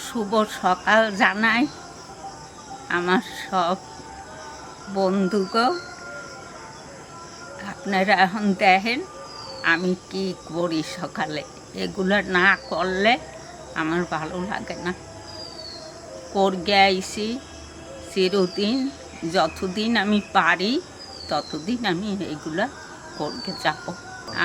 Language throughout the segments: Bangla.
শুভ সকাল জানাই আমার সব বন্ধুকে। আপনারা এখন দেখেন আমি কি করি সকালে। এগুলো না করলে আমার ভালো লাগে না। করগে আইছি চিরদিন, যতদিন আমি পারি ততদিন আমি এগুলো করগে যাব।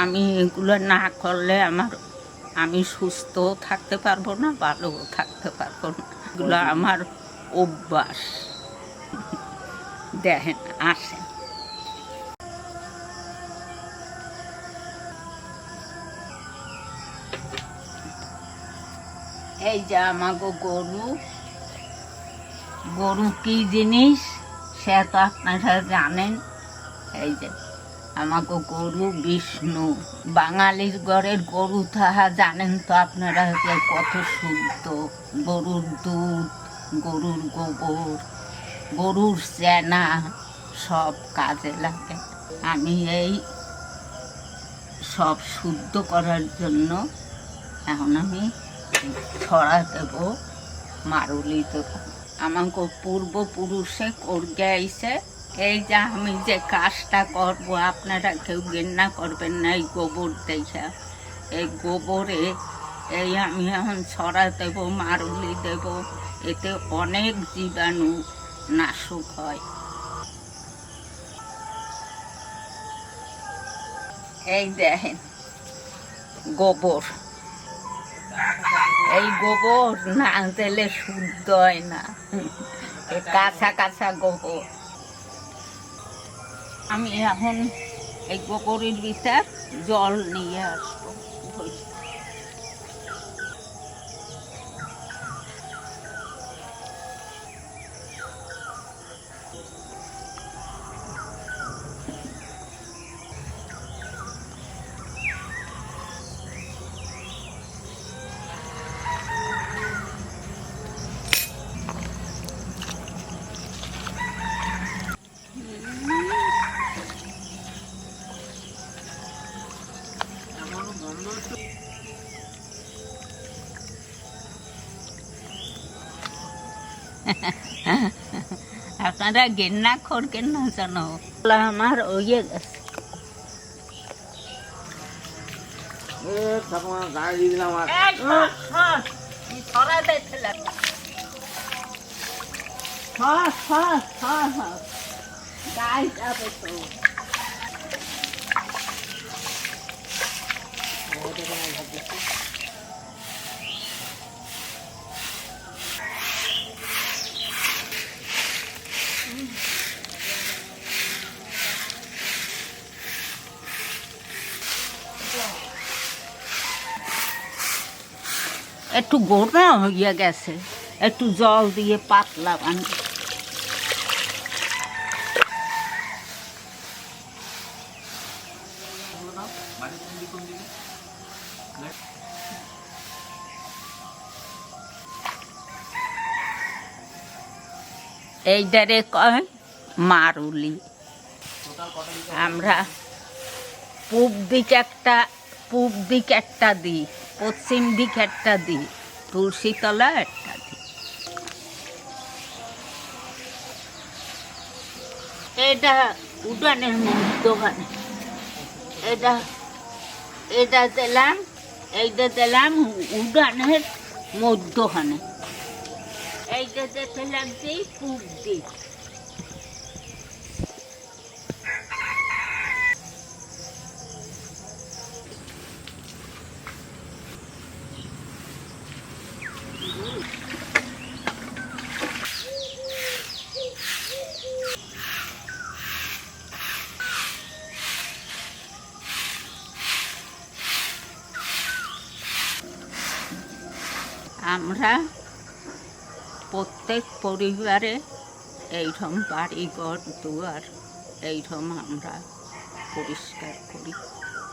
আমি এগুলো না করলে আমি সুস্থও থাকতে পারবো না, ভালোও থাকতে পারবো না। এগুলো আমার অভ্যাস। দেখেন আসেন, এই যে আমাকে গরু কি জিনিস সে তো আপনারা জানেন। এই যে আমাকে গরু বিষ্ণু, বাঙালির ঘরের গরু তাহা জানেন তো আপনারা যে কত শুদ্ধ। গরুর দুধ, গরুর গোবর, গরুর চেনা সব কাজে লাগে। আমি এই সব শুদ্ধ করার জন্য এখন আমি ছড়া দেব, মারুলি দেব। আমাকে পূর্বপুরুষে করগে আইছে। এই যে আমি যে কাজটা করব আপনারা কেউ ঘেন্না করবেন না এই গোবর দেখা। এই গোবরে এই আমি এখন ছড়া দেব, মারুলি দেব। এতে অনেক জীবাণু নাশক হয়। এই দেখেন গোবর, এই গোবর না দিলে শুদ্ধ হয় না। কাঁচা কাঁচা গোবর। আমি এখন এই গোবরের ভিতর জল নিয়ে আসবো। আপনারা ঘেন্না করবেন না জানো, আমার ওইয়ে গেছে। গাই যাবে তো। একটু গোড়া হইয়া গেছে, একটু জল দিয়ে পাতলা বানি। এইটারে কয় মারুলি। আমরা পূব দিকে একটা দিই, পশ্চিম দিকে একটা দিই, তুলসী তলা একটা দিই। এটা উঠানের মধ্যখানে, এটা দিলাম, এইটা দিলাম উঠানের মধ্যখানে। এইটা দিতে লাগছে পূব দিক। আমরা প্রত্যেক পরিবারে এইরকম বাড়িঘর দুয়ার এইরকম আমরা পরিষ্কার করি।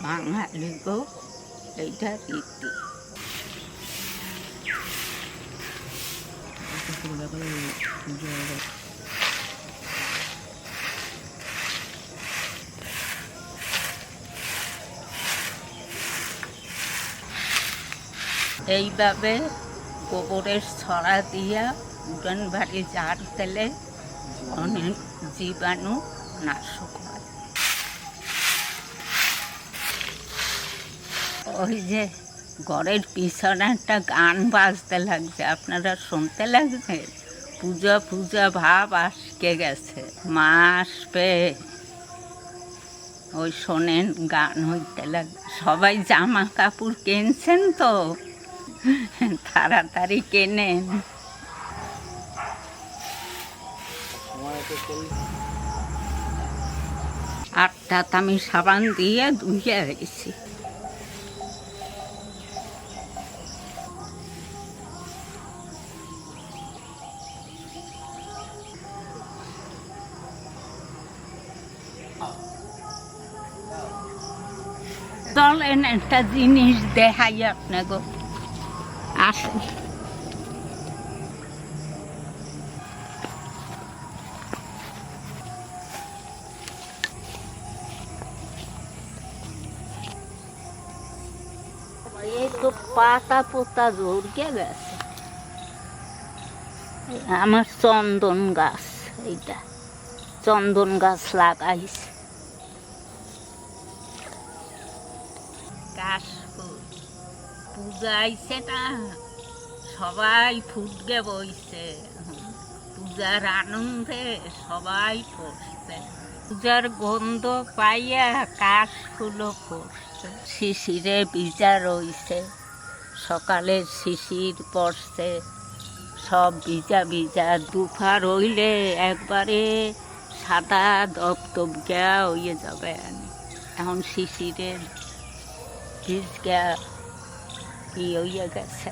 বাঙালিগো এইটা রীতি। এইভাবে গোবরের ছড়া দিয়া উড়ান বাড়ি ঝাড় দিলে অনেক জীবাণু নাশক হয়। ওই যে ঘরের পিছনে একটা গান বাজতে লাগছে, আপনারা শুনতে লাগছে? পূজা পূজা ভাব আজকে গেছে, মা আসবে। ওই শোনেন গান হইতে লাগে। সবাই জামা কাপড় কিনছেন তো, তাড়াতাড়ি কেনেন। আটটাত আমি সাবান দিয়ে ধুয়ে গেছি। চলেন একটা জিনিস দেখাই আপনাকে, আসেন। এই তো পাতা পোতা ঝরকে গেছে। আমার চন্দন গাছ, এইটা চন্দন গাছ লাগাইছে। কাশফুল পূজা আইছে না, সবাই ফুটগে বইছে। পূজার আনন্দে সবাই ফুটছে। পূজার গন্ধ পাইয়া কাশফুলও ফুটছে। শিশিরে ভিজা রইছে, সকালের শিশির পড়ছে, সব ভিজা ভিজা। দুপুর হইলে একবারে সাদা দপদপগা হয়ে যাবে। এখন শিশিরের ভিজগা কি হইয়া গেছে।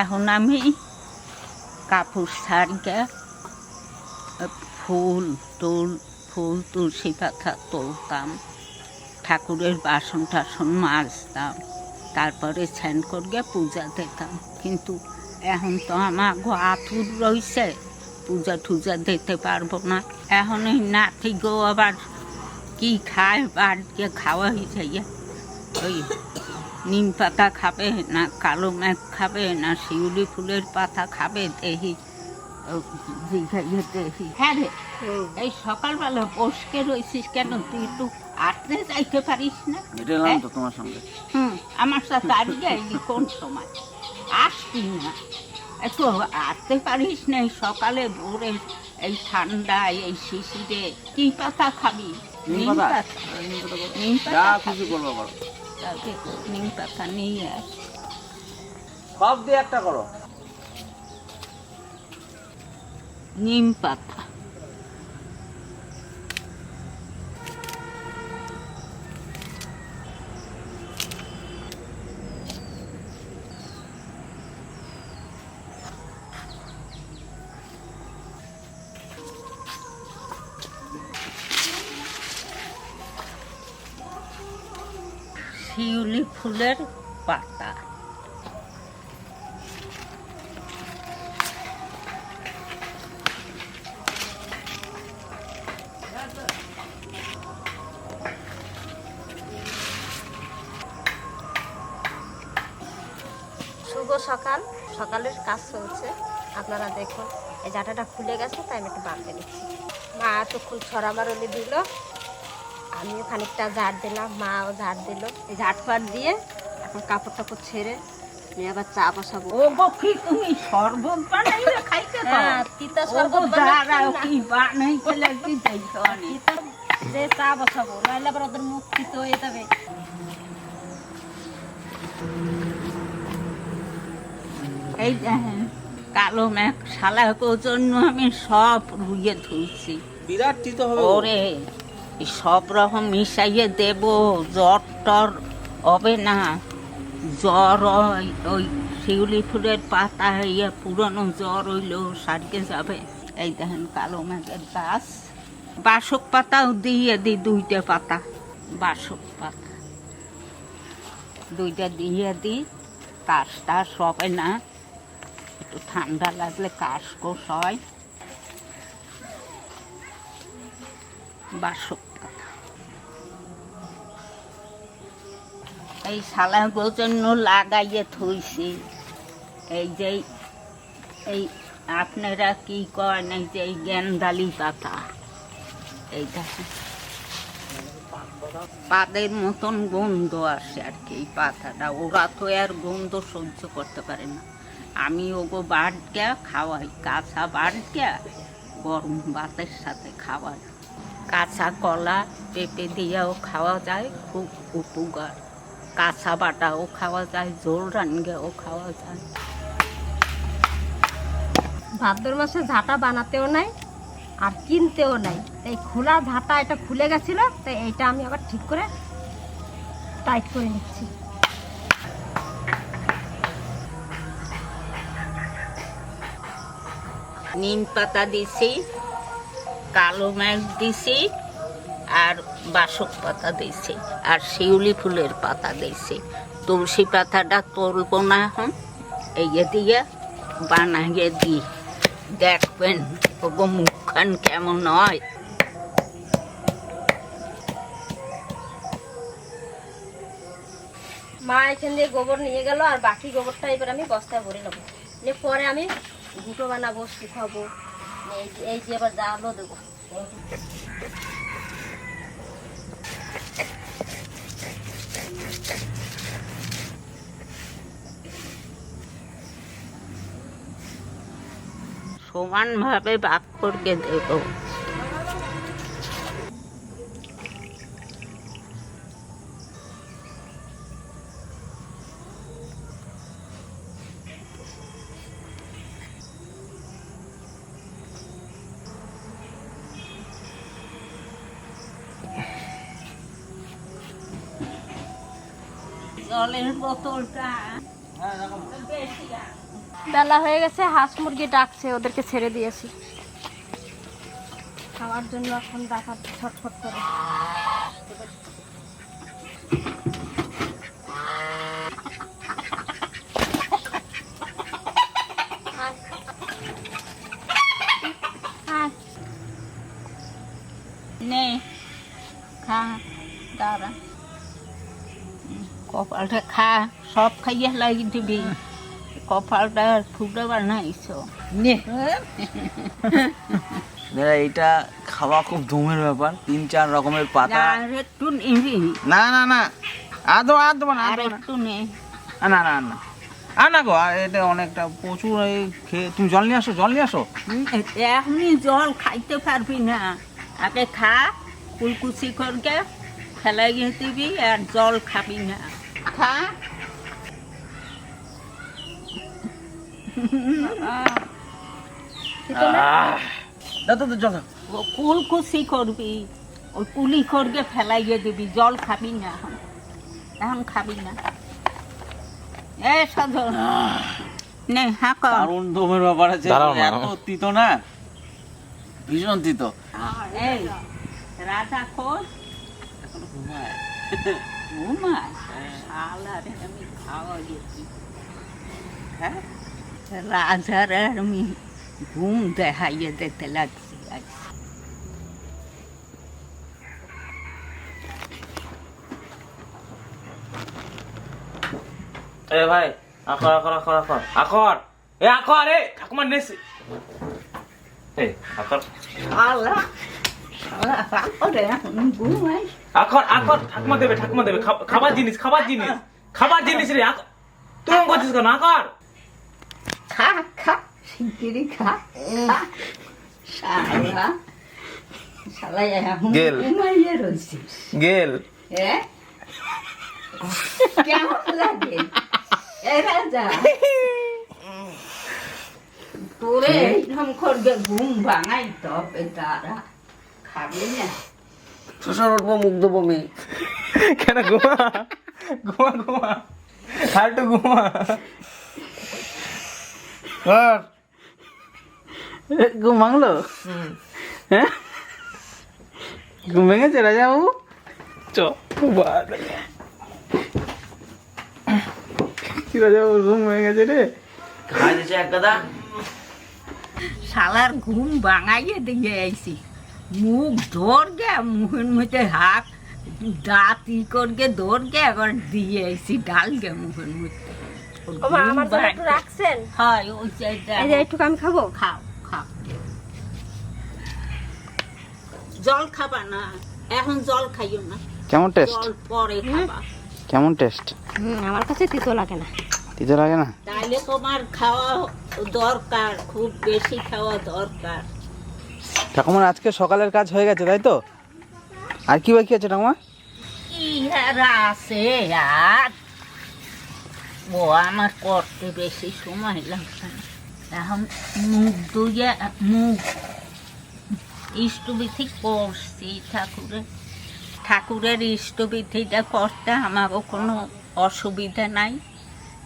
এখন আমি কাপড় ছাড়িয়া ফুল তুলসী পাতা তুলতাম, ঠাকুরের বাসন টাসন মাজতাম, তারপরে স্নান করিয়া পূজা দিতাম। কিন্তু এখন তো আমার আতুর রয়েছে, পূজা টুজা দিতে পারবো না। এখন এই নাতি গো আবার কি খায়, বাড়িতে খাওয়া হয়ে যাইয়া। ওই নিম পাতা খাবে না, কালো মেঘ খাবে না, শিউলি ফুলের পাতা খাবে, দেখি দেখি। হ্যাঁ রে, এই সকালবেলা বসকে রয়েছিস কেন? তুই একটু আটতে যাইতে পারিস না? তোমার সঙ্গে আমার সাথে আজকে কোন সময় আসবি না? একটু আটতে পারিস না? সকালে ভোরে এই ঠান্ডা, এই শিশিরে কি পাতা খাবি? নিম পাতা। নিম পাতা খুশি করবো করো, নিম পাতা নিয়ে আস। সব দিয়ে একটা করো। নিম পাতা শিউলি ফুলের পাতা, শুভ সকাল। সকালের কাজ চলছে, আপনারা দেখুন। এই জাটাটা খুলে গেছে, তাই আমি একটু বাঁধতে নিচ্ছি। মা এতক্ষণ ছড়া মারলি দিল, আমিও খানিকটা ঝাড় দিলাম, মাও ঝাড় দিল। এই ঝাড়পাট দিয়ে এখন কাপড় টাপড় ছেড়ে আমি আবার চা বসাবো। ও গো, কি তুমি শরবত বানাইলে খাইতে পারো? হ্যাঁ, তিতা শরবত কি বানাইতে লাগি দেখো আমি। যে চা বসাবো, নইলে আবার ওদের মুখ তিতো হয়ে যাবে। এই দেখেন কালো মেঘ শালার জন্য আমি সব রুইয়ে ধুইছি। বিরাট তিতো হবে। ওরে সব রকম মিশাইয়ে দেব, জ্বর টর হবে না। জ্বর ওই শিউলি ফুলের পাতা ইয়ে পুরনো জ্বর হইলেও সারিয়ে যাবে। এই দেখেন কালো মেঘের গাছ, বাসক পাতাও দিয়ে দিই, 2টা পাতা বাসক পাতা 2টা দিয়ে দিই। কাশ টাশ হবে না, একটু ঠান্ডা লাগলে কাশকোশ হয়। বাসক পাতা এই শালাগোর জন্য লাগাইয়ে থইছি। এই যে এই আপনারা কি করেন, এই যে এই গেন্দালি পাতা, এই দেখেন পাদের মতন গন্ধ আসে আর কি এই পাতাটা। ওরা তো আর গন্ধ সহ্য করতে পারে না। আমি ওগো বাটকা খাওয়াই, কাঁচা বাটকা গরম ভাতের সাথে খাওয়াই। কাঁচা কলা পেঁপে দিয়েও খাওয়া যায়, খুব উপকার। কাঁচা বাটাও খাওয়া যায়, ঝোল রান্নাও খাওয়া যায়। ভাদ্র মাসে ঝাঁটা বানাতেও নাই আর কিনতেও নাই, এই খোলা ঝাঁটা এটা খুলে গেছিল, তাই এইটা আমি আবার ঠিক করে টাইট করে নিচ্ছি। নিম পাতা দিছি, কালো মেঘ দিছি, আর বাসক পাতা দিছি, আর শিউলি ফুলের পাতা দিছি। তুলসী পাতাটা তুলবো না এখন, এই দিয়ে বানাইয়ে দিই। দেখবেন ওগো মুখখান কেমন হয়। মা এখান দিয়ে গোবর নিয়ে গেল, আর বাকি গোবরটা এবার আমি বস্তায় ভরে নেবো, নিয়ে পরে আমি গুঁটো বানাবো, শুকাবো। এই যে এবার জালও দেবো। সমানভাবে ভাগ করে দেবো। জলের বোতলটা বেশি বেলা হয়ে গেছে, হাঁস মুরগি ডাকছে, ওদেরকে ছেড়ে দিয়েছি খাওয়ার জন্য। এখন ডাকা ছটফট করে। নে খা, দাঁড়া, কপালটা খা, সব খাইয়ে লাগিয়ে দিবি। কপালটা ফুটে বানাইছ। এইটা খাওয়া খুব দমের ব্যাপার, 3-4 রকমের পাতা। আর একটু নিবি, না না না, আদো না আর একটু নে। না না না না গো, এটা অনেকটা প্রচুর। এই খেয়ে তুমি জল নিয়ে আসো। এখনই জল খাইতে পারবি না, আগে খা, কুলকুচি করকে ফেলাইয়ে দিবি, আর জল খাবি না। খা। দাও জল। ও কুলকুচি করবি, ওই কুলি করকে ফেলাইয়ে দিবি, জল খাবি না। এখন খাবি না। এ সাধন নে, হাঁক। দারুণ দমের ব্যাপার আছে, এত তিতো না, ভীষণ তিতো। এই রাজা খোঁজ ঘুমায়, শালারে আমি খাওয়া গেছি। হ্যাঁ, রাজার আমি ঘুম দেখাইয়ে দিতে লাগছি আজ। এ ভাই, আখর এ ঠাকুমার নেছি। এই আখর শালা শালা এখন ঘুমাই। আখর ঠাকুমা দেবে খাবার জিনিস রে। তুই করছিস কেন? আখর খা শিগগিরি খা। শালা শালা এখন ঘুমাইয়ে রয়েছিস। গেল কেমন লাগে এ রাজা? তোরে এইরকম করবে ঘুম ভাঙাই তবে তারা খাবি না? শ্বশুর উঠবো মুখ দেবো আমি। কেন ঘুমা ঘুমা ঘুমা আর একটু ঘুমা। আর ঘুম ভাঙলো? হ্যাঁ, ঘুম ভেঙেছে রাজাবাবু? চ কি রাজাবাবু ঘুম ভেঙে গেছে রে? খাই দিছে এক গাদা। শালার ঘুম ভাঙাইয়ে দিয়ে আইছি, মুখ ধর গে, মুখের মধ্যে হাত দাঁত ই করগে ধর গে, আবার দিয়ে আইছি ডাল গে মুখের মধ্যে। ও মা, আমার জন্য একটু রাখছেন? হয় ওই চাইটা এই যে একটু আমি খাবো। খাও খাও। জল খাবা না এখন, জল খাইও না, কেমন টেস্ট? জল পরে খাবা। কেমন টেস্ট? আমার কাছে তিতো লাগে না। তিতো লাগে না? তাইলে তোমার খাওয়া দরকার, খুব বেশি খাওয়া দরকার। ঠাকুমার আজকে সকালের কাজ হয়ে গেছে তাই তো? আর কি বাকি আছে ঠাকুমা? কি আর আছে আর, ও আমার করতে বেশি সময় লাগছে না। এখন মুখ ধুয়ে মুখ ইষ্টবিধি করছি, ঠাকুরের ইষ্টবিধিটা করতে আমারও কোনো অসুবিধা নাই।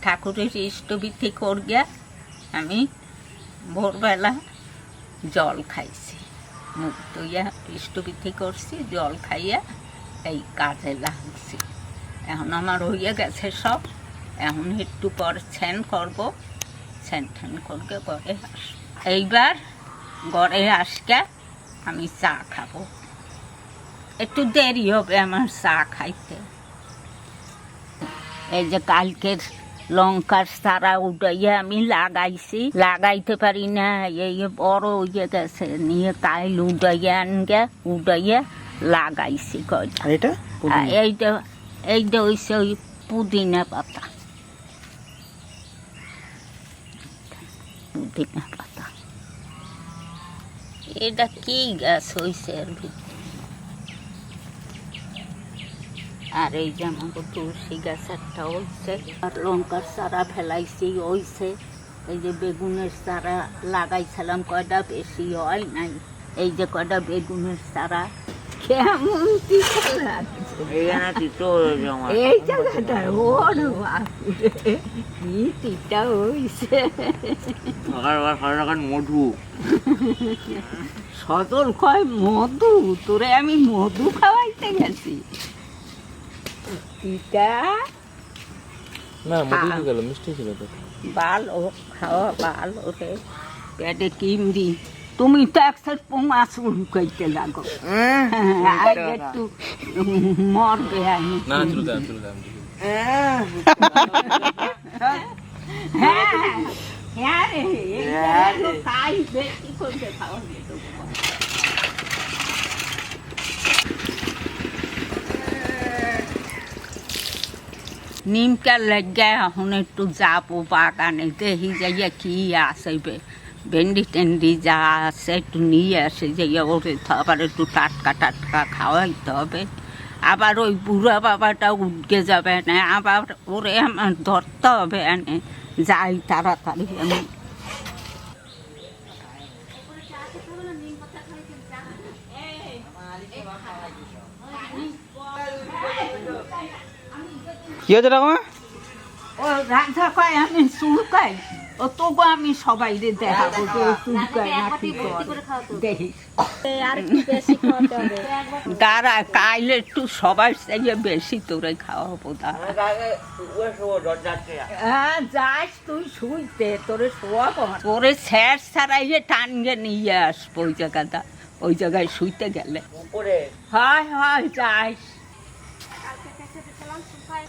ঠাকুরের ইষ্টবিধি করিয়া আমি ভোরবেলা জল খাইছি, মুখ ধুইয়া ইষ্টবিধি করছি, জল খাইয়া এই কাজে লাগছি। এখন আমার হইয়া গেছে সব, এখন একটু পর স্নান করবো, স্নান ঠান করবে ঘরে আস। এইবার ঘরে আসকে আমি চা খাবো, একটু দেরি হবে আমার চা খাইতে। এই যে কালকের লঙ্কার চারা উঠাইয়া আমি লাগাইছি, লাগাইতে পারি না, এই বড় হইয়া গেছে, নিয়ে কাইল উঠাইয়া লাগাইছি কয়টা। আর এটা এইটা হইছে ওই পুদিনা পাতা, পুদিনা পাতা। এটা কি গাছ হইছে এর ভিতরে? আর এই যে আমাকে তুলসী গাছ একটা হইছে, আর লঙ্কার চারা ফেলাইছি হইছে। এই যে বেগুনের চারা লাগাইছিলাম কয়টা, বেশি হয় নাই। এই যে কয়টা বেগুনের চারা, কেমন তিতা লাগছে। এই জায়গাটা ওর বাপুরে কি তিতা হইছে। মধু সজল কয় মধু, তোরে আমি মধু খাওয়াইতে গেছি। তিতা না মধু কি গেল, মিষ্টি ছিল তো। ভালো খাওয়া ভালো রে, পেটে কিমরি। তুমি তো একসাথ পোঙা চুল করতে লাগো, আর একটু মরবে। আমি না চুল দাম চুল দাম। হ্যাঁ হ্যাঁ রে, এইগুলো তাই বেশি করতে খাওয়া যেত। নিমকার লাগিয়া এখন একটু যাবো বাগানে, দেখি যাইয়া কি আছে, ভেন্ডি টেন্ডি যা আছে একটু নিয়ে আসে, যাইয়া ওরে তো আবার একটু টাটকা টাটকা খাওয়াইতে হবে। আবার ওই বুড়া বাবাটা উঠে যাবে না, আবার ওরে আমার ধরতে হবে এনে, যাই তাড়াতাড়ি আমি। কি হয়েছে ঠাকুমা? ও রাজা কয় আমি চুলকাই, ও তবু আমি সবাই দেখাবো যে ও চুলকায় না কি দেখিস। আর একটু বেশি খাওয়াতে হবে। দাঁড়া, কাইলে একটু সবার চাইয়ে বেশি তোরে খাওয়াবো। দাঁড়া, হ্যাঁ যাস তুই শুইতে, তোরে শোয়াবো, তোরে স্যার ছাড়াইয়ে টানগে নিয়ে আসবো ওই জায়গাটা, ওই জায়গায় শুইতে গেলে। হয় হয় যাস। কালকে কেটে দিয়েছিলাম সোফায়